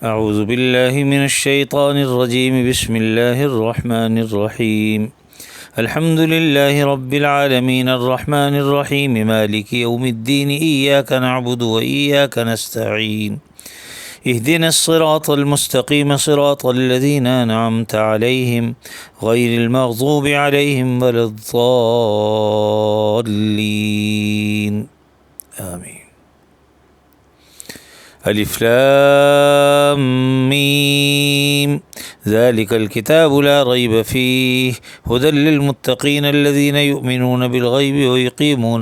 अऊज़ु बिल्लाहि मिनश्शैतानिर्रजीम बिस्मिल्लाहिर्रहमानिर्रहीम अल्हम्दुलिल्लाहि रब्बिल आलमीन अर्रहमानिर्रहीम मालिकि यौमिद्दीन इय्याका नअबुदु व इय्याका नस्तईन इहदिनस सिरातल मुस्तक़ीम सिरातल लज़ीना अनअमत अलैहिम गैरिल मग़ज़ूबि अलैहिम वलद्दाल्लीन आमीन। अलिफ लाम मीम ज़ालिकल किताबु ला रैब फ़ीह हुदल लिल्मुत्तक़ीन अल्लज़ीना युमिनून बिलग़ैबि वयुक़ीमून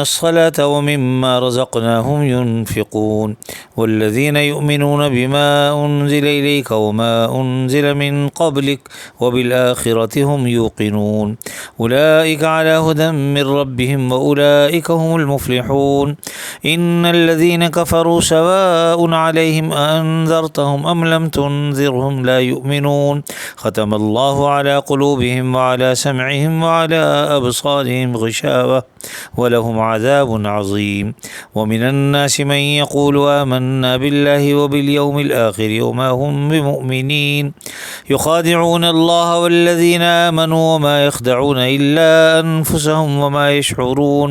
अस्सलाता वमिम्मा रज़क़नाहुम युनफ़िक़ून वल्लज़ीना युमिनून बिमा उन्ज़िल इलैका वमा उन्ज़िल मिन क़ब्लिक वबिलआख़िरति हुम युक़िनून उलाइका अला हुदम मिन रब्बिहिम व उलाइका हुमुल मुफ़्लिहून इन्नल्लज़ीना कफ़रू सवाउन अलैहिम अअन्ज़रतहुम अम लम तुन्ज़िरहुम ला युमिनून ख़तमल्लाहु अला क़ुलूबिहिम व अला समइहिम व अला अबसारिहिम ग़िशावह वलहुम अज़ाबुन अज़ीम वमिनन्नासि मन यक़ूलु आमन्ना बिल्लाहि वबिलयौमिल आख़िरि वमा हुम बिमुमिनीन युख़ादिऊन अल्लाह वल्लज़ीना आमनू वमा यख़दऊन इल्ला अन्फुसहुम वमा यशऊरून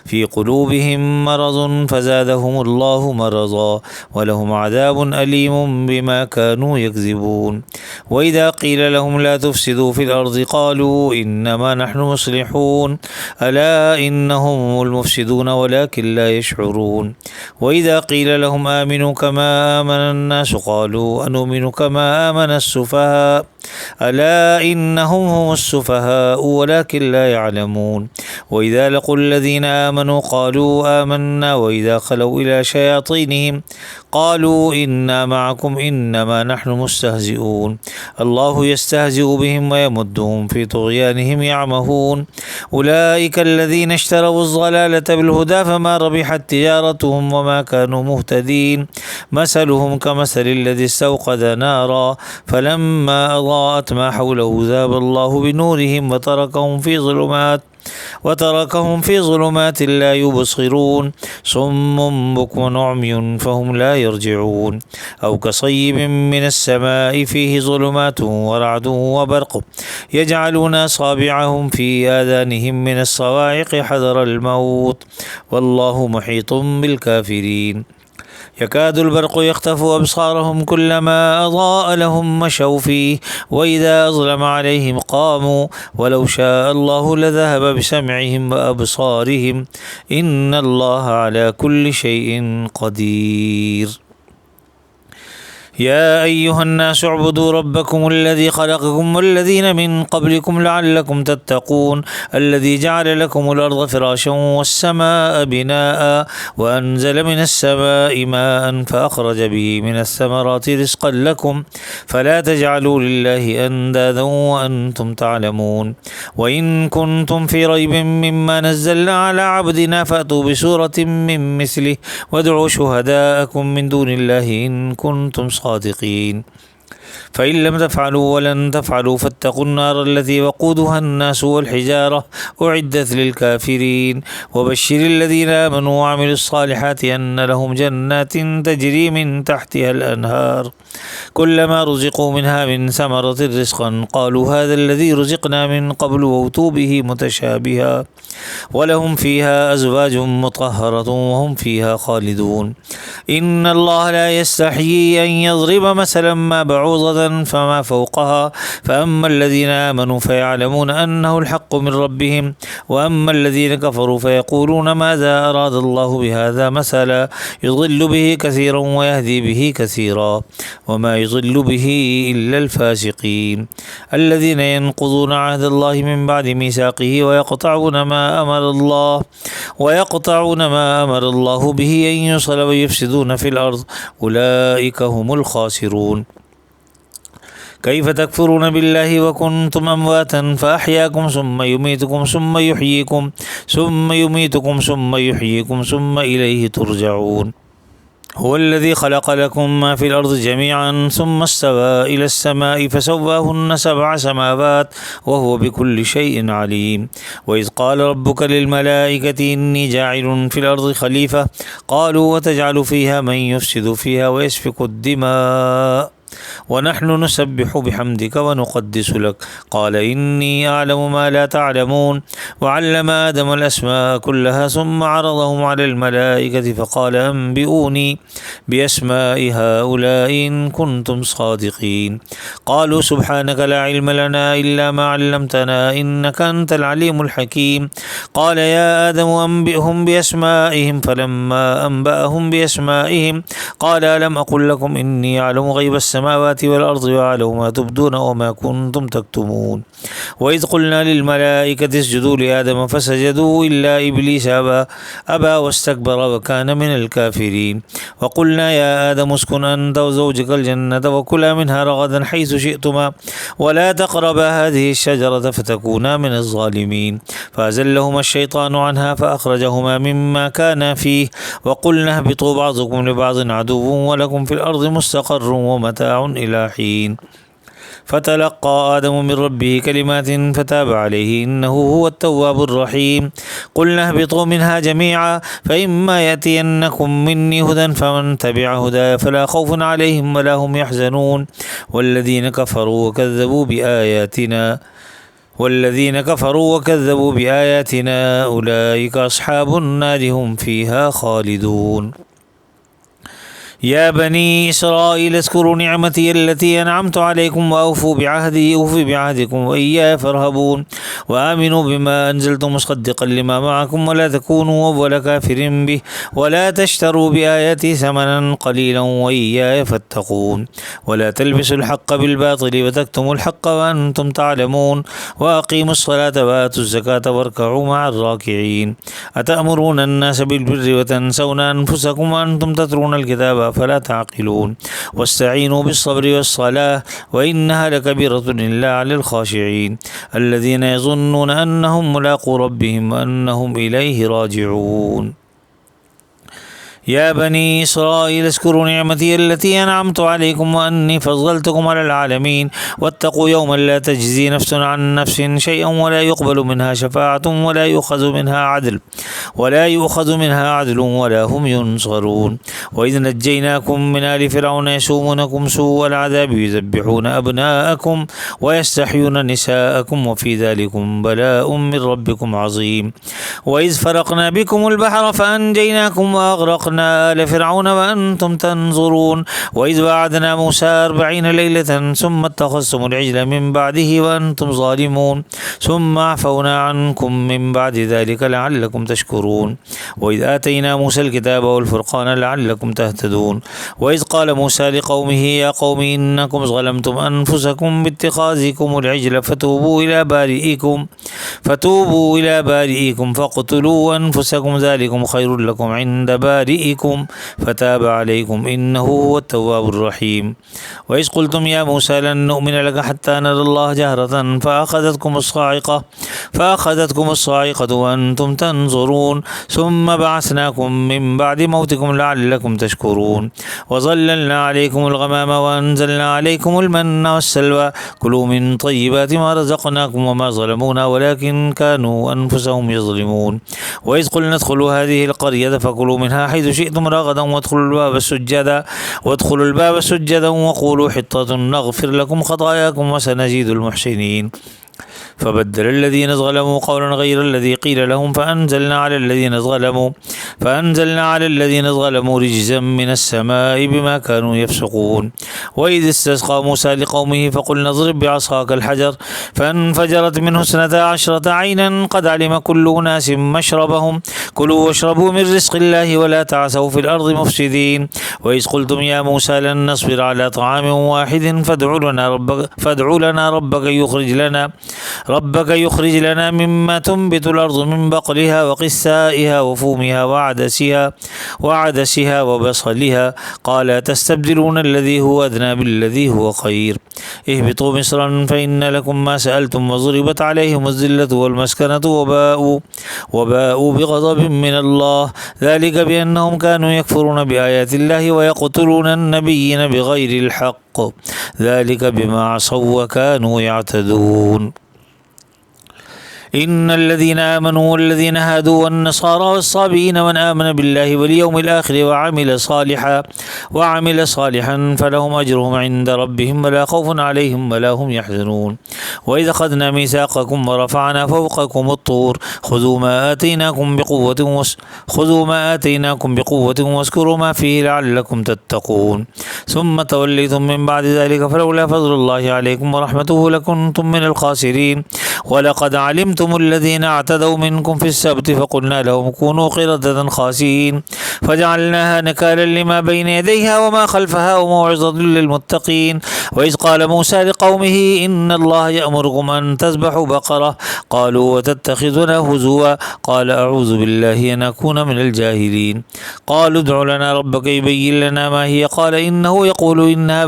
फ़ी क़ुलूबिहिम मरज़ुन फ़ज़ादहुमुल्लाहु मरज़ा वलहुम अज़ाबुन अलीमुम बिमा कानू यकज़िबून वइज़ा क़ील लहुम ला तुफ़सिदू फ़िल अर्ज़ि क़ालू इन्नमा नहनु मुस्लिहून अला इन्नहुम हुमुल मुफ़सिदून वलाकिन ला यशऊरून वइज़ा क़ील लहुम आमिनू कमा आमनन्नास क़ालू अनुमिनु कमा आमनस्सुफ़हा अला इन्नहुम हुमुस्सुफ़हाउ वलाकिन ला यअलमून वइज़ा लक़ुल्लज़ीना आमनू क़ालू आमन्ना वइज़ा ख़लौ इला शयातीनिहिम क़ालू इन्ना मअकुम इन्नमा नहनु मुस्तहज़िऊन अल्लाहु यस्तहज़िउ बिहिम व यमुद्दुहुम फ़ी तुग़यानिहिम यअमहून उलाइका अल्लज़ीना इश्तरवुज़ ज़लालता बिलहुदा फमा रबिहत तिजारतुहुम वमा कानू मुहतदीन मसलुहुम कमसलिल्लज़ी इस्तवक़द नारा फलम्मा अज़ाअत मा हौलहु ज़ाहबल्लाहु बिनूरिहिम वतरकहुम फ़ी ज़ुलुमातिन ला युबसिरून सुम्मुन बुक्मुन उम्युन फ़हुम ला यरजिऊन औ कसय्यिबिन मिनस्समाइ फ़ीहि ज़ुलुमातुन वरअदुन वबर्क़ुन यजअलून असाबिअहुम फ़ी आज़ानिहिम मिनस्सवाइक़ि हज़रल मौत वल्लाहु मुहीतुन बिलकाफ़िरीन यकादुल बर्क़ु यख़्तफ़ु अबसारहुम कुल्लमा अज़ाअ लहुम मशौ फ़ीह वइज़ा अज़लम अलैहिम क़ामू वलौ शाअ अल्लाहु लज़हब बिसमइहिम व अबसारिहिम इन्नल्लाह अला कुल्लि शैइन क़दीर। या अय्युहन्नासु उअ्बुदू रब्बकुमुल्लज़ी ख़लक़कुम वल्लज़ीना मिन क़ब्लिकुम लअल्लकुम तत्तक़ून अल्लज़ी जअल लकुमुल अर्ज़ फ़िराशं वस्समाअ बिनाअ व अनज़ल मिनस्समाइ माअन फ़अख़रज बिहि मिनस्समराति रिज़क़न लकुम फ़ला तजअलू लिल्लाहि अंदादन व अंतुम तअलमून व इन कुंतुम फ़ी रैबिन मिम्मा नज़्ज़लना अला अब्दिना फ़अतू बिसूरतिन मिन मिस्लिहि वदउ शुहदाअकुम मिन दूनिल्लाहि इन कुंतुम सादिक़ीन फ़इन लम तफ़अलू वलन तफ़अलू फ़त्तक़ुन्नार अल्लती वक़ूदुहा अन्नासु वल्हिजारह उइद्दत लिलकाफ़िरीन वबश्शिरिल्लज़ीना आमनू वअमिलुस्सालिहाति अन्न लहुम जन्नातिन तजरी मिन तहतिहल अन्हार कुल्लमा रुज़िक़ू मिनहा मिन समरतिर रिज़क़न क़ालू हाज़ाल्लज़ी रुज़िक़ना मिन क़ब्लु वअतू बिही मुतशाबिहा वलहुम फ़ीहा अज़वाजुम मुतहहरतुन वहुम फ़ीहा ख़ालिदून इन्नल्लाह ला यस्तहयी अन यज़रिब मसलन मा बऊज़तन फमा फ़ौक़हा फ़अम्मल्लज़ीना आमनू फ़यअलमून अन्नहुल हक़्क़ु मिन रब्बिहिम व अम्मल्लज़ीना कफ़रू फ़यक़ूलून माज़ा अरादल्लाहु बिहाज़ा मसला युज़िल्लु बिही कसीरन व यहदी बिही कसीरा वमा युज़िल्लु बिही इल्लल फ़ासिक़ीन अल्लज़ीना यनक़ुज़ूना अहदल्लाहि मिन बअदि मीसाक़िहि व यक़तऊन मा अमरल्लाहु बिही अन युस्अल व युफ़सिदून फ़िल अर्ज़ उलाइका हुमुल ख़ासिरून कैफ़ तकफ़ुरून बिल्लाहि व कुन्तुम अमवातन फ़अहयाकुम सुम्मा युमीतुकुम सुम्मा युहयीकुम सुम्मा इलैहि तुरजऊन। هو الذي خلق لكم ما في الأرض جميعا ثم استوى إلى السماء فسواهن 7 سماوات وهو بكل شيء عليم. وإذ قال ربك للملائكة إني جاعل في الأرض خليفة قالوا وتجعل فيها من يفسد فيها ويسفك الدماء ونحن نسبح بحمدك ونقدس لك قال إني أعلم ما لا تعلمون. وعلم آدم الأسماء كلها ثم عرضهم على الملائكة فقال أنبئوني بأسماء هؤلاء إن كنتم صادقين. قالوا سبحانك لا علم لنا إلا ما علمتنا إنك أنت العليم الحكيم. قال يا آدم أنبئهم بأسمائهم فلما أنبأهم بأسمائهم قال ألم أقل لكم إني أعلم غيب السماوات والأرض وأعلم ما تبدون وما كنتم تكتمون. وإذ قلنا للملائكة اسجدوا لآدم فسجدوا إلا إبليس أبى واستكبر وكان من الكافرين. وقلنا يا آدم اسكن أنت وزوجك الجنة وكلا منها رغدا حيث شئتما ولا تقربا هذه الشجرة فتكونا من الظالمين. فأزلهما الشيطان عنها فأخرجهما مما كانا فيه وقلنا اهبطوا بعضكم لبعض عدو ولكم في الأرض مستقر ومتاع إلى حين. فتلقى آدم من ربه كلمات فتاب عليه إنه هو التواب الرحيم. قلنا اهبطوا منها جميعا فإما يأتينكم مني هدى فمن تبع هداي فلا خوف عليهم ولا هم يحزنون. والذين كفروا وكذبوا بآياتنا أولئك أصحاب النار هم فيها خالدون. يا بني إسرائيل اذكروا نعمتي التي أنعمت عليكم وأوفوا بعهدي أوف بعهدكم وإياي فارهبون. وآمنوا بما أنزلت مصدقا لما معكم ولا تكونوا أول كافر به ولا تشتروا بآياتي ثمنا قليلا وإياي فاتقون. ولا تلبسوا الحق بالباطل وتكتموا الحق وأنتم تعلمون. وأقيموا الصلاة وآتوا الزكاة واركعوا مع الراكعين. أتأمرون الناس بالبر وتنسون أنفسكم وأنتم تتلون الكتاب فلا تعقلون. واستعينوا بالصبر والصلاة وإنها لكبيرة إلا على الخاشعين الذين يظنون أنهم ملاقو ربهم وأنهم إليه راجعون. يا بني إسرائيل اذكروا نعمتي التي أنعمت عليكم وأني فضلتكم على العالمين. واتقوا يوما لا تجزي نفس عن نفس شيئا ولا يقبل منها شفاعة ولا يؤخذ منها عدل ولا هم ينصرون. وإذ نجيناكم من آل فرعون يسومونكم سوء العذاب يذبحون أبناءكم ويستحيون نساءكم وفي ذلكم بلاء من ربكم عظيم. وإذ فرقنا بكم البحر فأنجيناكم وأغرقنا آل فرعون وأنتم تنظرون. وإذ وعدنا موسى 40 ليلة ثم اتخذتم العجل من بعده وأنتم ظالمون ثم عفونا عنكم من بعد ذلك لعلكم تشكرون. وإذ آتينا موسى الكتاب والفرقان لعلكم تهتدون. وإذ قال موسى لقومه يا قوم إنكم ظلمتم أنفسكم باتخاذكم العجل فتوبوا إلى بارئكم فاقتلوا أنفسكم ذلكم خير لكم عند بارئكم فتاب عليكم إنه هو التواب الرحيم. وإذ قلتم يا موسى لن نؤمن لك حتى نرى الله جهرة فأخذتكم الصاعقة وأنتم تنظرون ثم بعثناكم من بعد موتكم لعلكم تشكرون. وظللنا عليكم الغمام وأنزلنا عليكم المن والسلوى كلوا من طيبات ما رزقناكم وما ظلمونا ولكن كانوا أنفسهم يظلمون. وإذ قلنا ادخلوا هذه القرية فكلوا منها حيث شئتم رغدا وادخلوا الباب سجدا وقولوا حطة نغفر لكم خطاياكم وسنزيد المحسنين. فبدل الذين ظلموا قولا غير الذي قيل لهم فأنزلنا على الذين ظلموا رجزا من السماء بما كانوا يفسقون. وإذ استسقى موسى لقومه فقلنا اضرب بعصاك الحجر فانفجرت منه 12 عينا قد علم كل أناس مشربهم كلوا واشربوا من رزق الله ولا تعثوا في الأرض مفسدين. وإذ قلتم يا موسى لن نصبر على طعام واحد فادع لنا ربك ربك يخرج لنا مما تنبت الأرض من بقلها وقثائها وفومها وعدسها وبصلها قال تستبدلون الذي هو أدنى بالذي هو خير اهبطوا مصرا فإن لكم ما سألتم وضربت عليهم الذلة والمسكنة وباءوا بغضب من الله ذلك بأنهم كانوا يكفرون بآيات الله ويقتلون النبيين بغير الحق ذلك بما عصوا وكانوا يعتدون إن الذين آمنوا والذين هادوا والنصارى والصابئين من آمن بالله واليوم الآخر وعمل صالحا فلهم أجرهم عند ربهم ولا خوف عليهم ولا هم يحزنون وإذا أخذنا ميثاقكم ورفعنا فوقكم الطور خذوا ما آتيناكم بقوة واذكروا ما فيه لعلكم تتقون ثم توليتم من بعد ذلك فلولا فضل الله عليكم ورحمته لكنتم من الخاسرين ولقد علمتم الذين اعتدوا منكم في السبت فقلنا لهم كونوا قردة خاسئين فجعلناها نكالا لما بين يديها وما خلفها وموعظة للمتقين وإذ قال موسى لقومه إن الله يأمركم أن تذبحوا بقرة قالوا وتتخذنا هزوا قال أعوذ بالله أن أكون من الجاهلين قالوا ادع لنا ربك يبين لنا ما هي قال إنه يقول إنها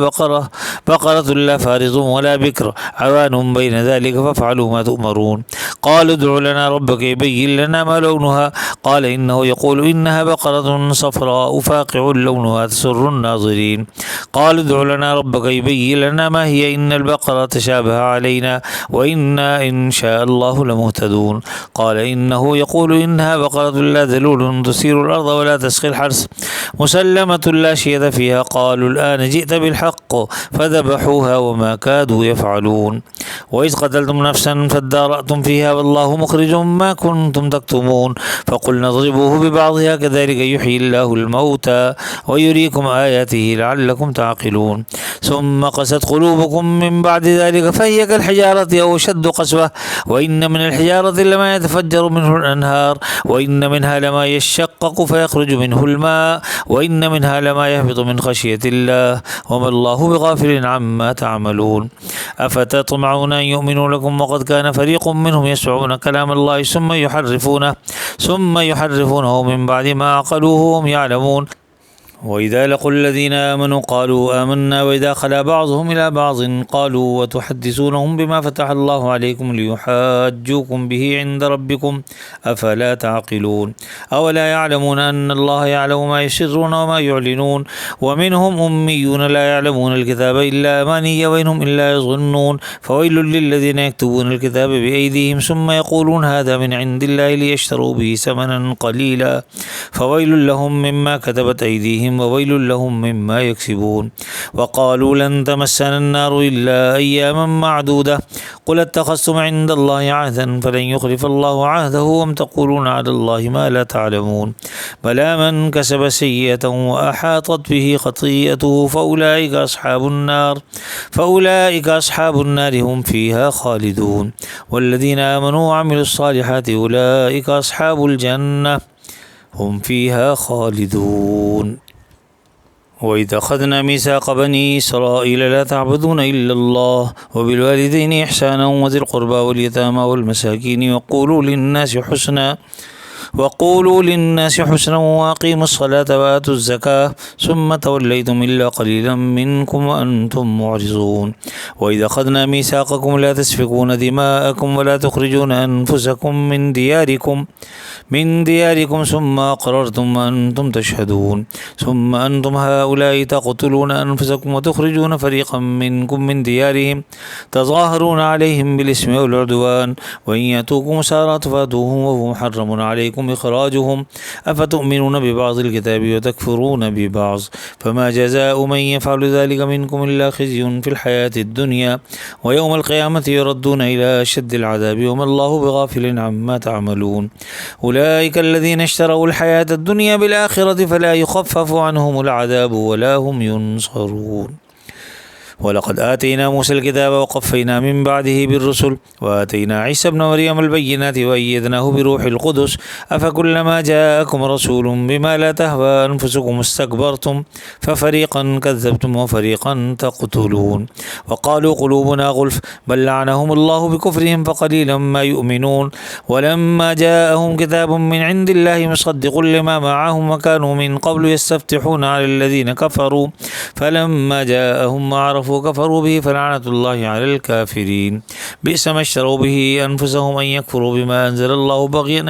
بقرة لا فارض ولا بكر عوان بين ذلك فافعلوا ما تؤمرون قالوا ادع لنا ربك يبين لنا ما لونها قال إنه يقول إنها بقرة صفراء فاقع لونها تسر الناظرين قالوا ادع لنا ربك يبين لنا ما هي إن البقرة تشابه علينا وإنا إن شاء الله لمهتدون قال إنه يقول إنها بقرة لا ذلول تثير الأرض ولا تسقي الحرث مسلمة لا شية فيها قالوا الآن جئت بالحق فذبحوها وما كادوا يفعلون وإذ قتلتم نفسا فادارأتم فيها والله مخرج ما كنتم تكتمون فقلنا اضربوه ببعضها كذلك يحيي الله الموتى ويريكم آياته لعلكم تعقلون ثم قست قلوبكم من بعد ذلك فهي كالحجارة أو أشد قسوة وإن من الحجارة لما يتفجر منه الأنهار وإن منها لما يشقق فيخرج منه الماء وإن منها لما يهبط من خشية الله وما الله بغافل عما تعملون أفتطمعون أن يؤمنوا لكم وقد كان فريق منهم يسمعون كلام الله ثم يحرفونه من بعد ما عقلوه وهم يعلمون وإذا لقوا الذين آمنوا قالوا آمنا وإذا خلا بعضهم إلى بعض قالوا وتحدثونهم بما فتح الله عليكم ليحاجوكم به عند ربكم أفلا تعقلون أولا يعلمون أن الله يعلم ما يسرون وما يعلنون ومنهم أميون لا يعلمون الكتاب إلا أماني وإنهم إلا يظنون فويل للذين يكتبون الكتاب بأيديهم ثم يقولون هذا من عند الله ليشتروا به ثمنا قليلا فويل لهم مما كتبت أيديهم وويل لهم مما يكسبون وقالوا لن تمسنا النار إلا أياما معدودة قل اتخذتم عند الله عهدا فلن يخلف الله عهده وم تقولون على الله ما لا تعلمون بلى من كسب سيئة وأحاطت به خطيئته فأولئك أصحاب النار هم فيها خالدون والذين آمنوا وعملوا الصالحات أولئك أصحاب الجنة هم فيها خالدون وإذ أخذنا ميثاق بني إسرائيل لا تعبدون إلا الله وبالوالدين إحسانا وذي القربى واليتامى والمساكين وقولوا للناس حسنا وأقيموا الصلاة وآتوا الزكاة ثم توليتم إلا قليلا منكم وأنتم معرضون وإذا أخذنا ميثاقكم لا تسفكون دماءكم ولا تخرجون أنفسكم من دياركم ثم أقررتم وأنتم تشهدون ثم أنتم هؤلاء تقتلون أنفسكم وتخرجون فريقا منكم من ديارهم تظاهرون عليهم بالإثم والعدوان وإن يأتوكم سارى فاتوهم وهو محرم عليكم إخراجهم أفتؤمنون ببعض الكتاب وتكفرون ببعض فما جزاء من يفعل ذلك منكم إلا خزي في الحياة الدنيا ويوم القيامة يردون إلى أشد العذاب وما الله بغافل عما تعملون أولئك الذين اشتروا الحياة الدنيا بالآخرة فلا يخفف عنهم العذاب ولا هم ينصرون ولقد آتينا موسى الكتاب وقفينا من بعده بالرسل وآتينا عيسى ابن مريم البينات وأيدناه بروح القدس أفكلما جاءكم رسول بما لا تهوى أنفسكم استكبرتم ففريقا كذبتم وفريقا تقتلون وقالوا قلوبنا غلف بل لعنهم الله بكفرهم فقليلا ما يؤمنون ولما جاءهم كتاب من عند الله مصدق لما معهم وكانوا من قبل يستفتحون على الذين كفروا فلما جاءهم ما عرفوا كفروا به فلعنة الله على الكافرين بئس ما اشتروا به أنفسهم أن يكفروا بما أنزل الله بغيا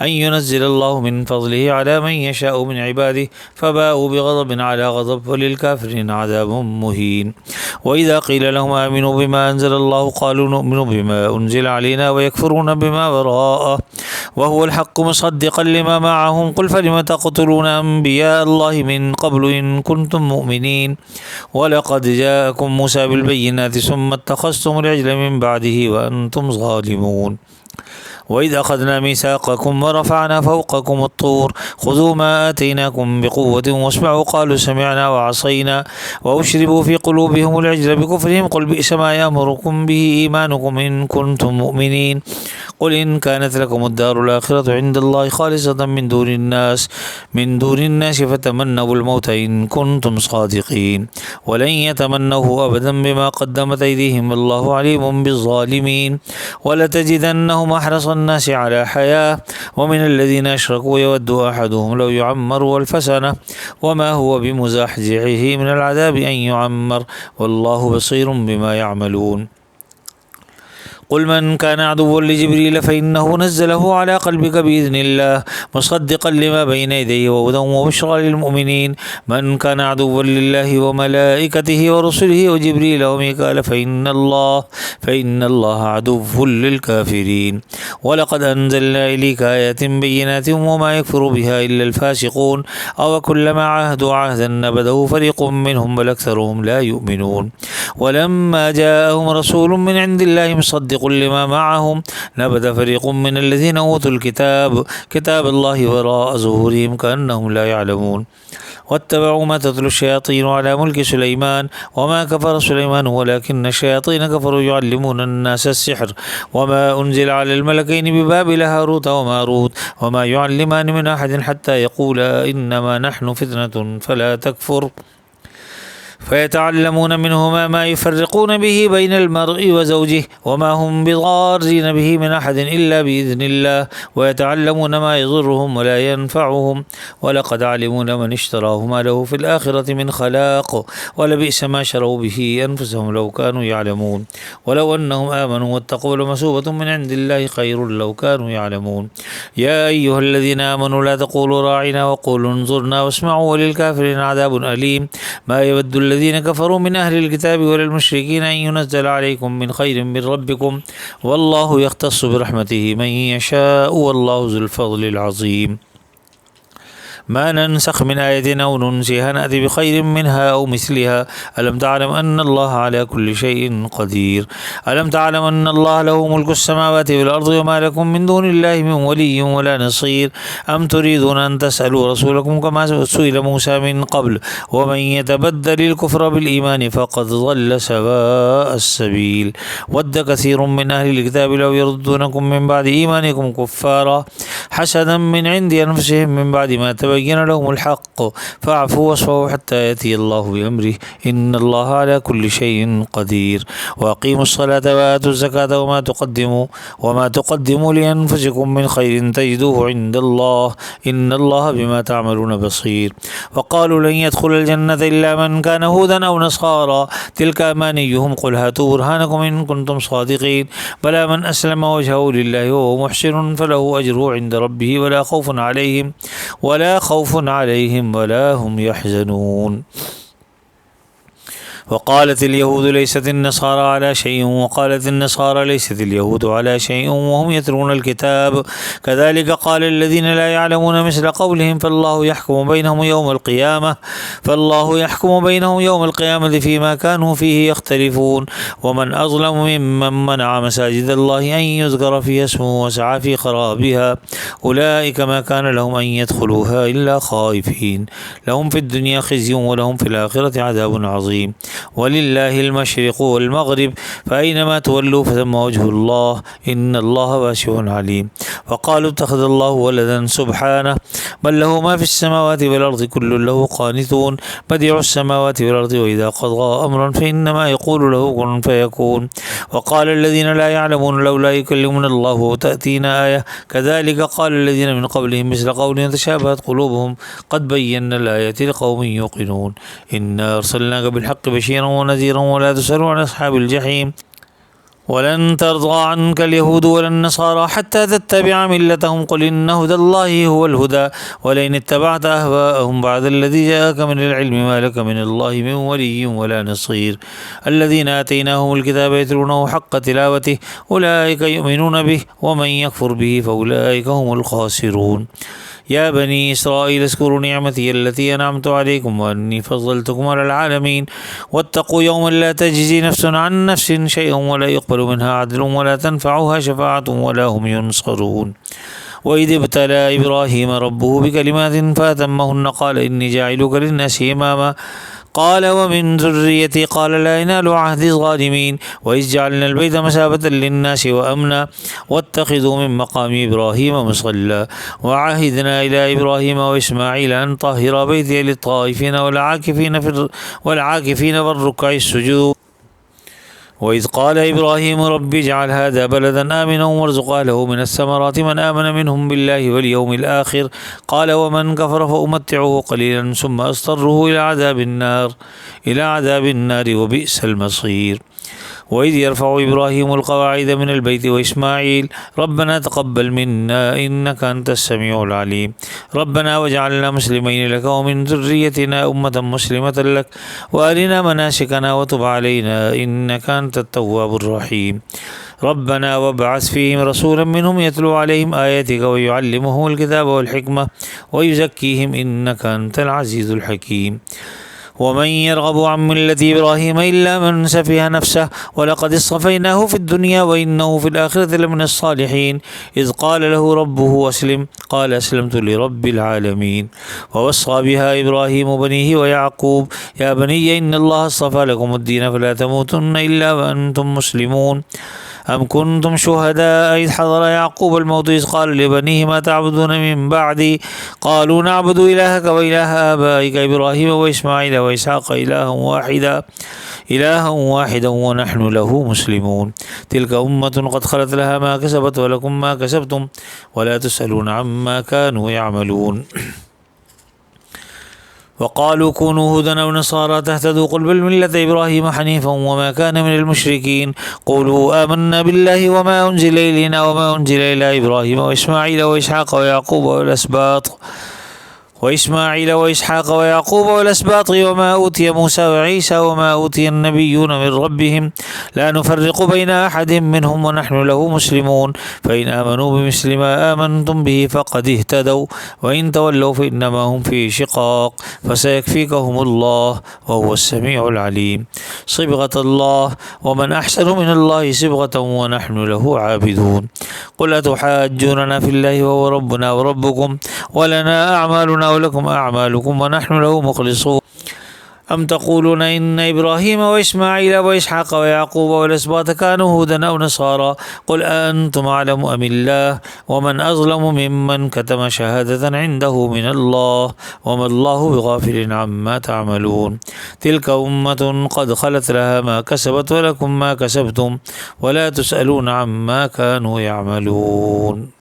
أن ينزل الله من فضله على من يشاء من عباده فباءوا بغضب على غضب وللكافرين عذاب مهين وإذا قيل لهم آمنوا بما أنزل الله قالوا نؤمن بما أنزل علينا ويكفرون بما وراءه وهو الحق مصدقا لما معهم قل فلم تقتلون أنبياء الله من قبل إن كنتم مؤمنين ولقد جاءكم موسى بالبينات ثم اتخذتم العجل من بعده وأنتم ظالمون وإذ أخذنا ميثاقكم ورفعنا فوقكم الطور خذوا ما آتيناكم بقوة واسمعوا قالوا سمعنا وعصينا وأشربوا في قلوبهم العجل بكفرهم قل بئس ما يأمركم به إيمانكم إن كنتم مؤمنين قل إن كانت لكم الدار الآخرة عند الله خالصة من دون الناس فتمنوا الموت إن كنتم صادقين ولن يتمنوه أبدا بما قدمت أيديهم والله عليم بالظالمين ولتجدنهم أحرص الناس على حياة ومن الذين أشركوا يود أحدهم لو يعمر ألف سنة وما هو بمزحزحه من العذاب أن يعمر والله بصير بما يعملون قل من كان عدوا لجبريل فإنه نزله على قلبك بإذن الله مصدقا لما بين يديه وهدى وبشرى للمؤمنين من كان عدوا لله وملائكته ورسله وجبريل وميكال فإن الله عدو للكافرين ولقد أنزلنا إليك آيات بينات وما يكفر بها إلا الفاسقون أو كلما عاهدوا عهدا نبذه فريق منهم بل أكثرهم لا يؤمنون ولما جاءهم رسول من عند الله مصدق لما معهم نبذ فريق من الذين أوتوا كتاب الله وراء ظهورهم كأنهم لا يعلمون واتبعوا ما تتلو الشياطين على ملك سليمان وما كفر سليمان ولكن الشياطين كفروا يعلمون الناس السحر وما أنزل على الملكين ببابل هاروت وماروت وما يعلمان من أحد حتى يقولا إنما نحن فتنة فلا تكفر فيتعلمون منهما ما يفرقون به بين المرء وزوجه وما هم بضارين به من أحد إلا بإذن الله ويتعلمون ما يضرهم ولا ينفعهم ولقد علموا لمن اشتراه ما له في الآخرة من خلاق ولبئس ما شروا به أنفسهم لو كانوا يعلمون ولو أنهم آمنوا واتقوا لمثوبة من عند الله خير لو كانوا يعلمون يا أيها الذين آمنوا لا تقولوا راعنا وقولوا انظرنا واسمعوا وللكافرين عذاب أليم ما يود الذين كفروا من أهل الكتاب وللمشركين أن ينزل عليكم من خير من ربكم والله يختص برحمته من يشاء والله ذو الفضل العظيم ما ننسخ من آية أو ننسها نأتي بخير منها أو مثلها ألم تعلم أن الله على كل شيء قدير ألم تعلم أن الله له ملك السماوات والأرض وما لكم من دون الله من ولي ولا نصير أم تريدون أن تسألوا رسولكم كما سئل موسى من قبل ومن يتبدل الكفر بالإيمان فقد ضل سواء السبيل ود كثير من أهل الكتاب لو يردونكم من بعد إيمانكم كفارا حسدا من عند أنفسهم من بعد ما تبين لهم الحق فاعفوا واصفحوا حتى يأتي الله بأمره إن الله على كل شيء قدير وأقيموا الصلاة وآتوا الزكاة وما تقدموا لأنفسكم من خير تجدوه عند الله إن الله بما تعملون بصير وقالوا لن يدخل الجنة إلا من كان هودا أو نصارى تلك أمانيهم قل هاتوا برهانكم إن كنتم صادقين بلى من أسلم وجهه لله وهو محسن فله أجره عند ربه ولا خوف عليهم ولا هم يحزنون وقالت اليهود ليست النصارى على شيء وقالت النصارى ليست اليهود على شيء وهم يتلون الكتاب كذلك قال الذين لا يعلمون مثل قولهم فالله يحكم بينهم يوم القيامة فيما كانوا فيه يختلفون ومن أظلم ممن منع مساجد الله أن يذكر فيها اسمه وسعى في خرابها أولئك ما كان لهم أن يدخلوها إلا خائفين لهم في الدنيا خزي ولهم في الآخرة عذاب عظيم ولله المشرق والمغرب فأينما تولوا فثم وجه الله إن الله واسع عليم. وقالوا اتخذ الله ولدا سبحانه بل له ما في السماوات والأرض كل له قانتون بديع السماوات والأرض وإذا قضى أمرا فإنما يقول له كن فيكون. وقال الذين لا يعلمون لولا يكلمنا الله وتأتينا آية كذلك قال الذين من قبلهم مثل قولهم تشابهت قلوبهم قد بينا الآيات لقوم يوقنون. إنا أرسلناك بالحق بشيرا ونذيرا ولا تسأل عن أصحاب الجحيم ولن ترضى عنك اليهود ولا النصارى حتى تتبع ملتهم قل إن هدى الله هو الهدى ولئن اتبعت أهواءهم بعد الذي جاءك من العلم ما لك من الله من ولي ولا نصير. الذين آتيناهم الكتاب يتلونه حق تلاوته أولئك يؤمنون به ومن يكفر به فأولئك هم الخاسرون. يا بني إسرائيل اذكروا نعمتي التي أنعمت عليكم وأني فضلتكم على العالمين واتقوا يوما لا تجزي نفس عن نفس شيئا ولا يقبل منها عدل ولا تنفعها شفاعة ولا هم ينصرون. وإذ ابتلى إبراهيم ربه بكلمات فأتمهن قال إني جاعلك للناس إماما قال ومن ذريتي قال لا ينال عهد الظالمين. وإذ جعلنا البيت مثابة للناس وأمنا واتخذوا من مقام إبراهيم مصلى وعهدنا إلى إبراهيم وإسماعيل أن طهر بيتي للطائفين والعاكفين والركع السجود. وإذ قال إبراهيم رب اجعل هذا بلدا آمنا وارزق أهله من الثمرات من آمن منهم بالله واليوم الآخر قال ومن كفر فأمتعه قليلا ثم أضطره إلى عذاب النار وبئس المصير. وإذ يرفع إبراهيم القواعد من البيت وإسماعيل ربنا تقبل منا إنك أنت السميع العليم ربنا واجعلنا مسلمين لك ومن ذريتنا أمة مسلمة لك وأرنا مناسكنا وتب علينا إنك أنت التواب الرحيم. ربنا وابعث فيهم رسولا منهم يتلو عليهم آياتك ويعلمهم الكتاب والحكمة ويزكيهم إنك أنت العزيز الحكيم. ومن يرغب عن ملة إبراهيم إلا من سفه نفسه ولقد اصطفيناه في الدنيا وإنه في الآخرة لمن الصالحين. إذ قال له ربه أسلم قال أسلمت لرب العالمين. ووصى بها إبراهيم بنيه ويعقوب يا بني إن الله اصطفى لكم الدين فلا تموتن إلا وأنتم مسلمون. أم كنتم شهداء إذ حضر يعقوب الموت إذ قال لبنيه ما تعبدون من بعدي قالوا نعبد إلهك وإله آبائك إبراهيم وإسماعيل وإسحاق إلها واحدا ونحن له مسلمون. تلك أمة قد خلت لها ما كسبت ولكم ما كسبتم ولا تسألون عما كانوا يعملون. وقالوا كونوا هودا أو نصارى تهتدوا قل بل ملة إبراهيم حنيفا وما كان من المشركين قولوا آمنا بالله وما أنزل إلينا وما أنزل إلى إبراهيم وإسماعيل وإسحاق ويعقوب والأسباط وما أوتي موسى وعيسى وما أوتي النبيون من ربهم لا نفرق بين أحد منهم ونحن له مسلمون. فإن آمنوا بمثل ما آمنتم به فقد اهتدوا وإن تولوا فإنما هم في شقاق فسيكفيكهم الله وهو السميع العليم. صبغة الله ومن أحسن من الله صبغة ونحن له عابدون. قل أتحاجوننا في الله وهو ربنا وربكم ولنا أعمالنا ولكم أعمالكم ونحن له مخلصون. أم تقولون إن إبراهيم وإسماعيل وإسحاق ويعقوب والأسباط كانوا هودا أو نصارى قل أأنتم أعلم أم الله ومن أظلم ممن كتم شهادة عنده من الله وما الله بغافل عما تعملون. تلك أمة قد خلت لها ما كسبت ولكم ما كسبتم ولا تسألون عما كانوا يعملون.